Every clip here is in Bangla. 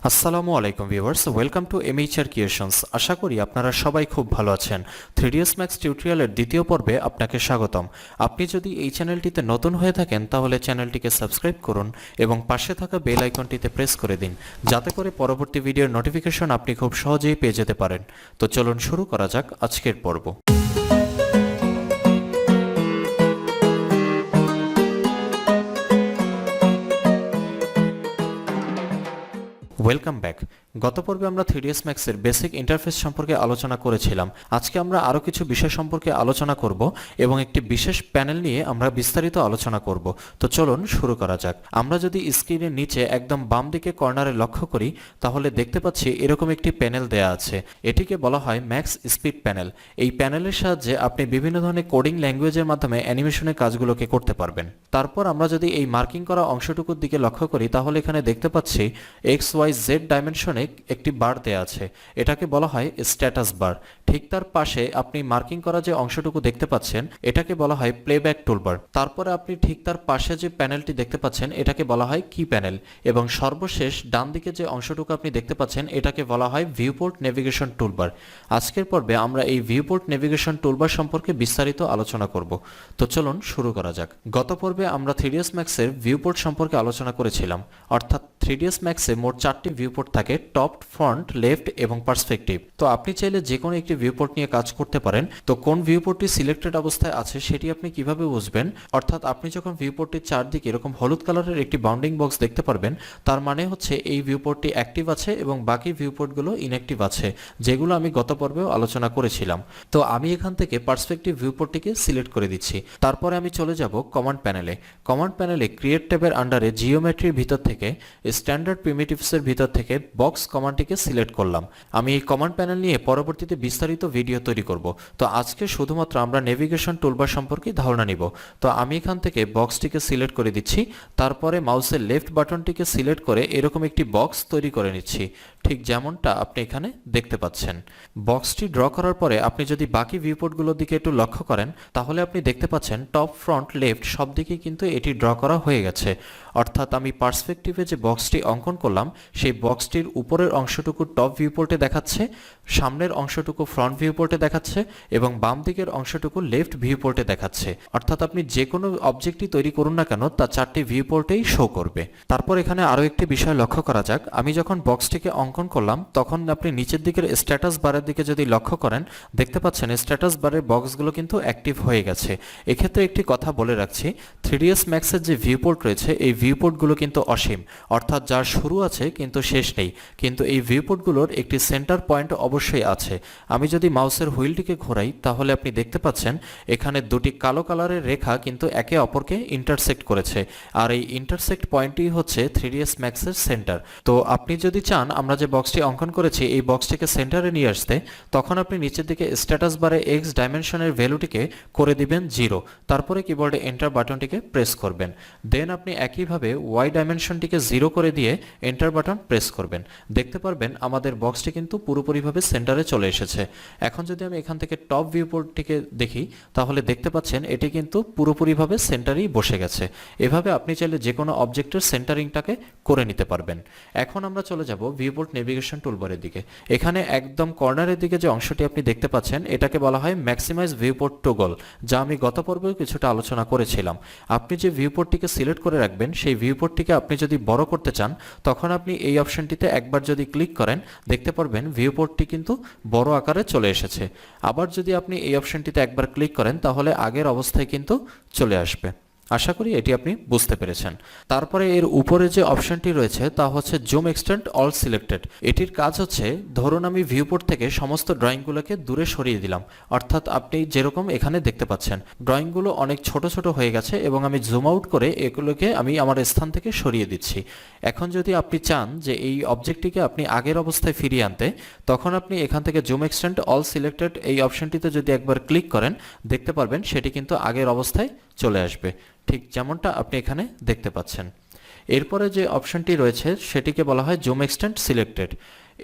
আসসালামু আলাইকুম ভিউয়ার্স, ওয়েলকাম টু এমএইচআর ক্রিয়েশনস। আশা করি আপনারা সবাই খুব ভালো আছেন। 3ds Max টিউটোরিয়ালের দ্বিতীয় পর্বে আপনাকে স্বাগতম। আপনি যদি এই চ্যানেলটিতে নতুন হয়ে থাকেন তাহলে চ্যানেলটিকে সাবস্ক্রাইব করুন এবং পাশে থাকা বেল আইকনটিতে প্রেস করে দিন, যাতে করে পরবর্তী ভিডিওর নোটিফিকেশন আপনি খুব সহজেই পেয়ে যেতে পারেন। তো চলুন শুরু করা যাক আজকের পর্ব। Welcome back. গত পর্বে আমরা 3ds Max এর বেসিক ইন্টারফেস সম্পর্কে আলোচনা করেছিলাম। আজকে আমরা আরও কিছু বিষয় সম্পর্কে আলোচনা করব এবং একটি বিশেষ প্যানেল নিয়ে আমরা বিস্তারিত আলোচনা করব। তো চলুন শুরু করা যাক। আমরা যদি স্ক্রিনের নিচে একদম বাম দিকে কর্নারে লক্ষ্য করি তাহলে দেখতে পাচ্ছি এরকম একটি প্যানেল দেয়া আছে। এটিকে বলা হয় ম্যাক্স স্পিড প্যানেল। এই প্যানেলের সাহায্যে আপনি বিভিন্ন ধরনের কোডিং ল্যাঙ্গুয়েজের মাধ্যমে অ্যানিমেশনের কাজগুলোকে করতে পারবেন। তারপর আমরা যদি এই মার্কিং করা অংশটুকুর দিকে লক্ষ্য করি তাহলে এখানে দেখতে পাচ্ছি XYZ ডাইমেনশনে একটি বার দেয়া আছে। এটাকে বলা হয় স্ট্যাটাস বার। ঠিক তার পাশে আপনি মার্কিং করা যে অংশটুকু দেখতে পাচ্ছেন এটাকে বলা হয় প্লেব্যাক টুলবার। তারপরে আপনি ঠিক তার পাশে যে প্যানেলটি দেখতে পাচ্ছেন এটাকে বলা হয় কি প্যানেল, এবং সর্বশেষ ডান দিকে যে অংশটুকু আপনি দেখতে পাচ্ছেন এটাকে বলা হয় ভিউপোর্ট নেভিগেশন টুলবার। আজকের পর্বে আমরা এই ভিউপোর্ট নেভিগেশন টুলবার সম্পর্কে বিস্তারিত আলোচনা করব। তো চলুন শুরু করা যাক। গত পর্বে আমরা 3ds Max এর ভিউপোর্ট সম্পর্কে আলোচনা করেছিলাম। অর্থাৎ 3ds Max এ মোট 4টি ভিউপোর্ট থাকে: টপ, ফ্রন্ট, লেফট এবং পার্সপেক্টিভ। তো আপনি চাইলে যে কোনো একটি ভিউপোর্ট নিয়ে কাজ করতে পারেন। তো কোন ভিউপোর্টটি সিলেক্টেড অবস্থায় আছে সেটি আপনি কিভাবে বুঝবেন? অর্থাৎ আপনি যখন ভিউপোর্টটির চারদিকে এরকম হলুদ কালারের একটি বাউন্ডিং বক্স দেখতে পারবেন, তার মানে হচ্ছে এই ভিউপোর্টটি অ্যাক্টিভ আছে এবং বাকি ভিউপোর্টগুলো ইনঅ্যাক্টিভ আছে, যেগুলো আমি গত পর্বেও আলোচনা করেছিলাম। তো আমি এখান থেকে পার্সপেক্টিভ ভিউপোর্টটিকে সিলেক্ট করে দিচ্ছি। তারপরে আমি চলে যাব কমান্ড প্যানেলে। কমান্ড প্যানেলে ক্রিয়েট ট্যাবের আন্ডারে জিওমেট্রির ভিতর থেকে স্ট্যান্ডার্ড প্রিমিটিভসের ভিতর থেকে বক্স কমান্ডটিকে সিলেক্ট করলাম। আমি এই কমান্ড প্যানেল নিয়ে পরবর্তীতে বিস্তারিত ভিডিও তৈরি করব। তো আজকে শুধুমাত্র আমরা নেভিগেশন টুলবার সম্পর্কে ধারণা নিব। তো আমি এখান থেকে বক্সটিকে সিলেক্ট করে দিচ্ছি। তারপরে মাউসের লেফট বাটনটিকে সিলেক্ট করে এরকম একটি বক্স তৈরি করে নিচ্ছি, ঠিক যেমনটা আপনি এখানে দেখতে পাচ্ছেন। বক্সটি ড্র করার পরে আপনি যদি বাকি ভিউপোর্টগুলোর দিকে একটু লক্ষ্য করেন তাহলে আপনি দেখতে পাচ্ছেন টপ, ফ্রন্ট, লেফট সব দিকে কিন্তু এটি ড্র করা হয়ে গেছে। অর্থাৎ আমি পার্সপেক্টিভে যে বক্সটি অঙ্কন করলাম সেই বক্সটির উপরের অংশটুকু টপ ভিউপোর্টে দেখাচ্ছে, সামনের অংশটুকু ফ্রন্ট ভিউপোর্টে দেখাচ্ছে এবং বাম দিকের অংশটুকু লেফট ভিউপোর্টে দেখাচ্ছে। অর্থাৎ আপনি যে কোনো অবজেক্টই তৈরি করুন না কেন তা 4টি ভিউপোর্টেই শো করবে। তারপর এখানে আরও একটি বিষয় লক্ষ্য করা যাক। আমি যখন বক্সটিকে অঙ্কন করলাম তখন আপনি নিচের দিকের স্ট্যাটাস বারের দিকে যদি লক্ষ্য করেন দেখতে পাচ্ছেন স্ট্যাটাস বারের বক্সগুলো কিন্তু অ্যাক্টিভ হয়ে গেছে। এক্ষেত্রে একটি কথা বলে রাখছি, 3ds Max এর যে ভিউপোর্ট রয়েছে এই ভিউপোর্টগুলো কিন্তু অসীম, অর্থাৎ যার শুরু আছে কিন্তু শেষ নেই। কিন্তু এই ভিউপোর্টগুলোর একটি সেন্টার পয়েন্ট অবশ্যই আছে। আমি যদি মাউসের হুইলটিকে ঘোরাই তাহলে আপনি দেখতে পাচ্ছেন এখানে দুটি কালো কালারের রেখা কিন্তু একে অপরকে ইন্টারসেক্ট করেছে, আর এই ইন্টারসেক্ট পয়েন্টটি হচ্ছে 3ds Max এর সেন্টার। তো আপনি যদি চান আমরা যে বক্সটি অঙ্কন করেছি এই বক্সটিকে সেন্টারে নিয়ে আসতে, তখন আপনি নিচের দিকে স্ট্যাটাস বারে এক্স ডাইমেনশনের ভ্যালুটিকে করে দিবেন 0। তারপরে কিবোর্ডে এন্টার বাটনটিকে প্রেস করবেন। দেন আপনি একইভাবে ওয়াই ডাইমেনশনটিকে 0 করে দিয়ে এন্টার বাটন প্রেস করবেন। দেখতে পারবেন আমাদের বক্সটি কিন্তু পুরোপুরিভাবে সেন্টারে চলে এসেছে। এখন যদি আমি এখান থেকে টপ ভিউপোর্টটিকে দেখি তাহলে দেখতে পাচ্ছেন এটি কিন্তু পুরোপুরিভাবে সেন্টারেই বসে গেছে। এভাবে আপনি চাইলে যে কোনো অবজেক্টের সেন্টারিংটাকে করে নিতে পারবেন। এখন আমরা চলে যাব ভিউপোর্ট নেভিগেশন টুলবারের দিকে। এখানে একদম কর্নারের দিকে যে অংশটি আপনি দেখতে পাচ্ছেন এটাকে বলা হয় ম্যাক্সিমাইজ ভিউপোর্ট টগল, যা আমি গত পর্বেও কিছুটা আলোচনা করেছিলাম। আপনি যে ভিউপোর্টটিকে সিলেক্ট করে রাখবেন সেই ভিউপোর্টটিকে আপনি যদি বড় করতে চান তখন আপনি এই অপশনটিতে একবার যদি ক্লিক করেন দেখতে পারবেন ভিউপোর্টটি কিন্তু বড় আকারে চলে এসেছে। আবার যদি আপনি এই অপশনটিতে একবার ক্লিক করেন তাহলে আগের অবস্থায় কিন্তু চলে আসবে। আশা করি এটি আপনি বুঝতে পেরেছেন। তারপরে এর উপরে যে অপশনটি রয়েছে তা হচ্ছে জুম এক্সটেন্ড অল সিলেক্টেড। এটির কাজ হচ্ছে, ধরুন আমি ভিউপোর্ট থেকে সমস্ত ড্রয়িংগুলোকে দূরে সরিয়ে দিলাম। অর্থাৎ আপনি যেরকম এখানে দেখতে পাচ্ছেন ড্রয়িংগুলো অনেক ছোট ছোট হয়ে গেছে এবং আমি জুম আউট করে এগুলোকে আমি আমার স্থান থেকে সরিয়ে দিচ্ছি। এখন যদি আপনি চান যে এই অবজেক্টটিকে আপনি আগের অবস্থায় ফিরিয়ে আনতে, তখন আপনি এখান থেকে জুম এক্সটেন্ড অল সিলেক্টেড এই অপশনটিতে যদি একবার ক্লিক করেন দেখতে পারবেন সেটি কিন্তু আগের অবস্থায় চলে আসবে, ঠিক যেমনটা আপনি এখানে দেখতে পাচ্ছেন। এরপরে যে অপশনটি রয়েছে সেটিকে বলা হয় জুম এক্সটেন্ড সিলেক্টেড।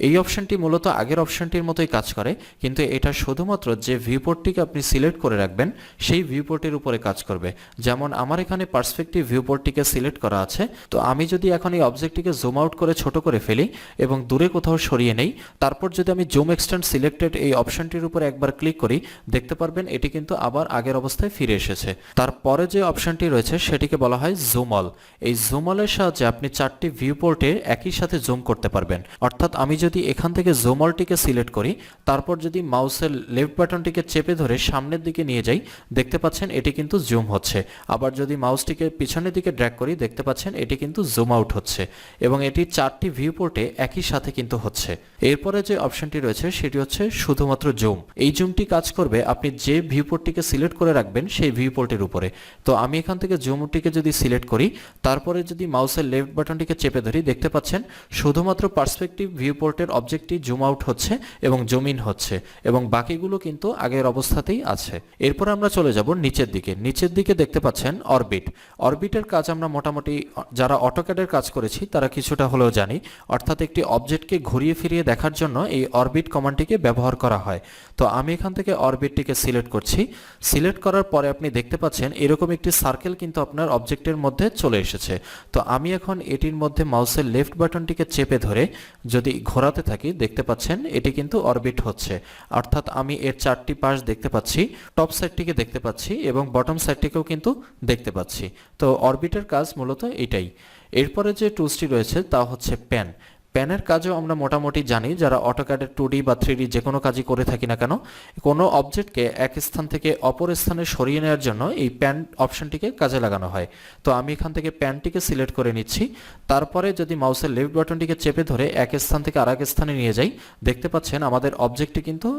এই অপশনটি মূলত আগের অপশনটির মতোই কাজ করে, কিন্তু এটা শুধুমাত্র যে ভিউপোর্টটিকে আপনি সিলেক্ট করে রাখবেন সেই ভিউপোর্টের উপরে কাজ করবে। যেমন আমার এখানে পার্সপেক্টিভ ভিউপোর্টটিকে সিলেক্ট করা আছে, তো আমি যদি এখন এই অবজেক্টটিকে জুম আউট করে ছোট করে ফেলি এবং দূরে কোথাও সরিয়ে নেই, তারপর যদি আমি জুম এক্সটেন্ড সিলেক্টেড এই অপশনটির উপরে একবার ক্লিক করি, দেখতে পারবেন এটি কিন্তু আবার আগের অবস্থায় ফিরে এসেছে। তারপরে যে অপশনটি রয়েছে সেটিকে বলা হয় জুম অল। এই জুম অলের সাহায্যে আপনি 4টি ভিউপোর্টে একই সাথে জুম করতে পারবেন। অর্থাৎ আমি যদি এখান থেকে জুম অলটিকে সিলেক্ট করি, তারপর যদি মাউসের লেফট বাটনটিকে চেপে ধরে সামনের দিকে নিয়ে যাই, দেখতে পাচ্ছেন এটি কিন্তু জুম হচ্ছে। আবার যদি মাউসটিকে পিছনের দিকে ড্র্যাগ করি, দেখতে পাচ্ছেন এটি কিন্তু জুম আউট হচ্ছে এবং এটি 4টি ভিউপোর্টে একই সাথে কিন্তু হচ্ছে। এরপরে যে অপশনটি রয়েছে সেটি হচ্ছে শুধুমাত্র জুম। এই জুমটি কাজ করবে আপনি যে ভিউপোর্টটিকে সিলেক্ট করে রাখবেন সেই ভিউপোর্টের উপরে। তো আমি এখান থেকে জুমটিকে যদি সিলেক্ট করি, তারপরে যদি মাউসের লেফট বাটনটিকে চেপে ধরি, দেখতে পাচ্ছেন শুধুমাত্র পার্সপেক্টিভ ভিউপোর্টের অবজেক্টটি জুম আউট হচ্ছে এবং জুম ইন হচ্ছে এবং বাকিগুলো কিন্তু আগের অবস্থাতেই আছে। এরপর আমরা চলে যাব নিচের দিকে। নিচের দিকে দেখতে পাচ্ছেন অরবিট। অরবিটের কাজ আমরা মোটামুটি যারা অটোক্যাডের কাজ করেছি তারা কিছুটা হলেও জানি। অর্থাৎ একটি অবজেক্টকে ঘুরিয়ে ফিরিয়ে দেখার জন্য এই অরবিট কমান্ডটিকে ব্যবহার করা হয়। তো আমি এখান থেকে অরবিটটিকে সিলেক্ট করছি। সিলেক্ট করার পরে আপনি দেখতে পাচ্ছেন এরকম একটি সার্কেল কিন্তু আপনার অবজেক্টের মধ্যে চলে এসেছে। তো আমি এখন এটির মধ্যে মাউসের লেফট বাটনটিকে চেপে ধরে যদি ঘোরাতে থাকি, দেখতে পাচ্ছেন এটি কিন্তু অরবিট হচ্ছে। অর্থাৎ আমি এর 4টি পাশ দেখতে পাচ্ছি, টপ সাইডটিকে দেখতে পাচ্ছি এবং বটম সাইডটিকেও কিন্তু দেখতে পাচ্ছি। তো অরবিটের কাজ মূলত এটাই। এরপরে যে টুলসটি রয়েছে তা হচ্ছে প্যান। প্যানের কাজও আমরা মোটামুটি জানি যারা অটোক্যাডের 2D বা 3D যে কোনো কাজই করে থাকি না কেন, কোনো অবজেক্টকে এক স্থান থেকে অপর স্থানে সরিয়ে নেওয়ার জন্য এই প্যান অপশনটিকে কাজে লাগানো হয়। তো আমি এখান থেকে প্যানটিকে সিলেক্ট করে নিচ্ছি। তারপরে যদি মাউসের লেফট বাটনটিকে চেপে ধরে এক স্থান থেকে আরেক স্থানে নিয়ে যাই, দেখতে পাচ্ছেন আমাদের অবজেক্টটি কিন্তু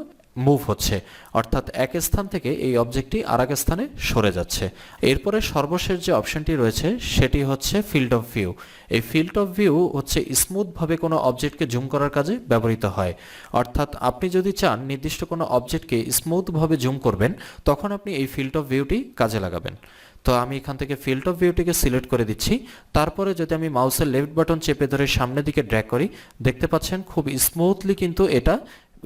মুভ হচ্ছে। অর্থাৎ এক স্থান থেকে এই অবজেক্টটি আরেক স্থানে সরে যাচ্ছে। এরপরে সর্বশেষ যে অপশনটি রয়েছে সেটি হচ্ছে ফিল্ড অফ ভিউ। এই ফিল্ড অফ ভিউ হচ্ছে স্মুথভাবে কোনো অবজেক্টকে জুম করার কাজে ব্যবহৃত হয়। অর্থাৎ আপনি যদি চান নির্দিষ্ট কোনো অবজেক্টকে স্মুথভাবে জুম করবেন, তখন আপনি এই ফিল্ড অফ ভিউটি কাজে লাগাবেন। তো আমি এখান থেকে ফিল্ড অফ ভিউটিকে সিলেক্ট করে দিচ্ছি। তারপরে যদি আমি মাউসের লেফট বাটন চেপে ধরে সামনের দিকে ড্র্যাগ করি, দেখতে পাচ্ছেন খুব স্মুথলি কিন্তু এটা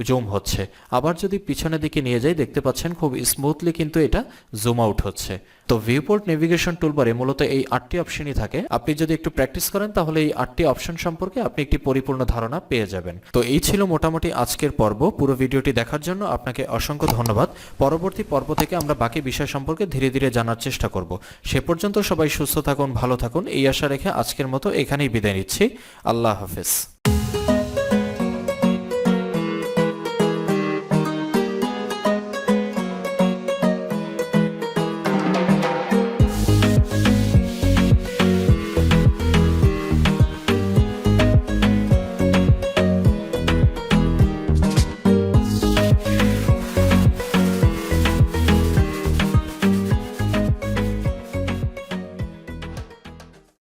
জুম হচ্ছে। আবার যদি পিছনের দিকে নিয়ে যাই, দেখতে পাচ্ছেন খুব স্মুথলি কিন্তু এটা জুম আউট হচ্ছে। তো ভিউপোর্ট নেভিগেশন টুলবারে মূলত এই 8টি অপশনই থাকে। আপনি যদি একটু প্র্যাকটিস করেন তাহলে এই 8টি অপশন সম্পর্কে আপনি একটি পরিপূর্ণ ধারণা পেয়ে যাবেন। তো এই ছিল মোটামুটি আজকের পর্ব। পুরো ভিডিওটি দেখার জন্য আপনাকে অসংখ্য ধন্যবাদ। পরবর্তী পর্ব থেকে আমরা বাকি বিষয় সম্পর্কে ধীরে ধীরে জানার চেষ্টা করব। সে পর্যন্ত সবাই সুস্থ থাকুন, ভালো থাকুন এই আশা রেখে আজকের মতো এখানেই বিদায় নিচ্ছি। আল্লাহ হাফেজ।